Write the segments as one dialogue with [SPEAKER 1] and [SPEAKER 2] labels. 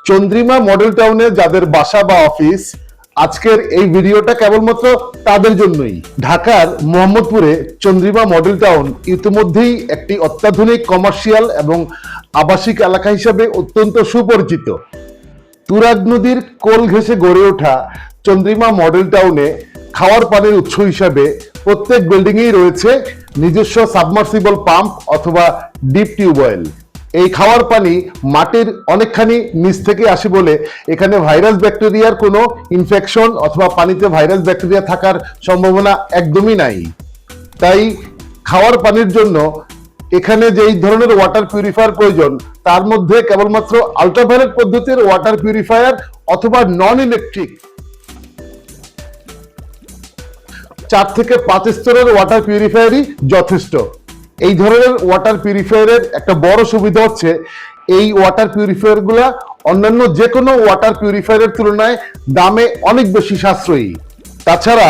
[SPEAKER 1] Chandrima model টাউনে যাদের বাসা বা অফিস, আজকের এই ভিডিওটা কেবলমাত্র তাদের জন্যই। ঢাকার মোহাম্মদপুরে চন্দ্রিমা মডেল টাউন ইতিমধ্যেই একটি অত্যাধুনিক কমার্শিয়াল এবং আবাসিক এলাকা হিসেবে অত্যন্ত সুপরিচিত। তুরাগ নদীর কোল ঘেঁষে গড়ে ওঠা চন্দ্রিমা মডেল টাউনে খাওয়ার পানির উৎস হিসাবে প্রত্যেক বিল্ডিংয়েই রয়েছে নিজস্ব সাবমার্সিবল পাম্প অথবা ডিপ টিউবওয়েল। এই খাওয়ার পানি মাটির অনেকখানি নিচ থেকে আসে বলে এখানে ভাইরাস ব্যাকটেরিয়ার কোনো ইনফেকশন অথবা পানিতে ভাইরাস ব্যাকটেরিয়া থাকার সম্ভাবনা একদমই নাই। তাই খাওয়ার পানির জন্য এখানে যেই ধরনের ওয়াটার পিউরিফায়ার প্রয়োজন তার মধ্যে কেবলমাত্র আল্ট্রাভায়োলেট পদ্ধতির ওয়াটার পিউরিফায়ার অথবা নন ইলেকট্রিক 4 থেকে 5 স্তরের ওয়াটার পিউরিফায়ারই যথেষ্ট। এই ধরনের ওয়াটার পিউরিফায়ারের একটা বড় সুবিধা হচ্ছে এই ওয়াটার পিউরিফায়ার গুলা অন্যান্য যে কোনো ওয়াটার পিউরিফায়ারের তুলনায় দামে অনেক বেশি সাশ্রয়ী। তাছাড়া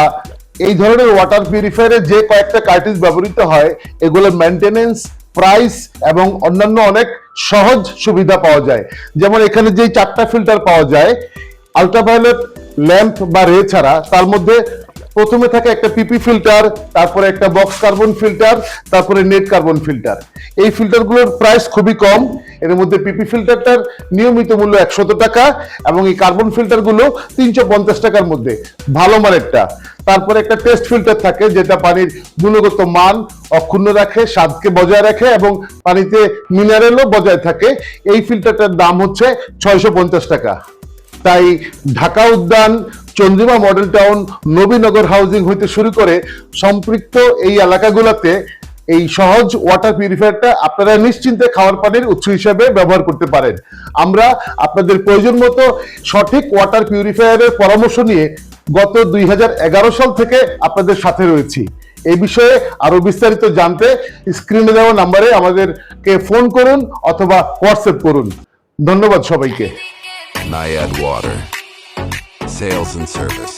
[SPEAKER 1] এই ধরনের ওয়াটার পিউরিফায়ারে যে কয়েকটা কার্ট্রিজ ব্যবহৃত হয় এগুলোর মেইনটেনেন্স, প্রাইস এবং অন্যান্য অনেক সহজ সুবিধা পাওয়া যায়। যেমন এখানে যেই 4টা ফিল্টার পাওয়া যায় আল্ট্রাভায়োলেট ল্যাম্প বা রে ছাড়া, তার মধ্যে প্রথমে থাকে একটা পিপি ফিল্টার, তারপরে একটা বক্স কার্বন ফিল্টার, তারপরে নেট কার্বন ফিল্টার। এই ফিল্টারগুলোর প্রাইস খুবই কম। এর মধ্যে পিপি ফিল্টারটার নিয়মিত মূল্য 100 টাকা এবং এই কার্বন ফিল্টারগুলো 350 টাকার মধ্যে, ভালো মানেরটা। তারপরে একটা টেস্ট ফিল্টার থাকে যেটা পানির গুণগত মান অক্ষুণ্ণ রাখে, স্বাদকে বজায় রাখে এবং পানিতে মিনারেলও বজায় থাকে। এই ফিল্টারটার দাম হচ্ছে 650 টাকা। তাই ঢাকা উদ্যান, Chandrima model town, Nabinagar housing হইতে শুরু করে সম্পৃক্ত এই এলাকাগুলোতে এই সহজ ওয়াটার পিউরিফায়ারটা আপনারা নিশ্চিন্তে খাওয়ার পানির উৎস হিসেবে ব্যবহার করতে পারেন। আমরা আপনাদের প্রয়োজন মতো সঠিক ওয়াটার পিউরিফায়ারের পরামর্শ নিয়ে গত 2011 সাল থেকে আপনাদের সাথে রয়েছি। এই বিষয়ে আরো বিস্তারিত জানতে স্ক্রিনে দেওয়া নাম্বারে আমাদেরকে ফোন করুন অথবা হোয়াটসঅ্যাপ করুন। ধন্যবাদ সবাইকে।
[SPEAKER 2] Naiad Water, Sales and Service.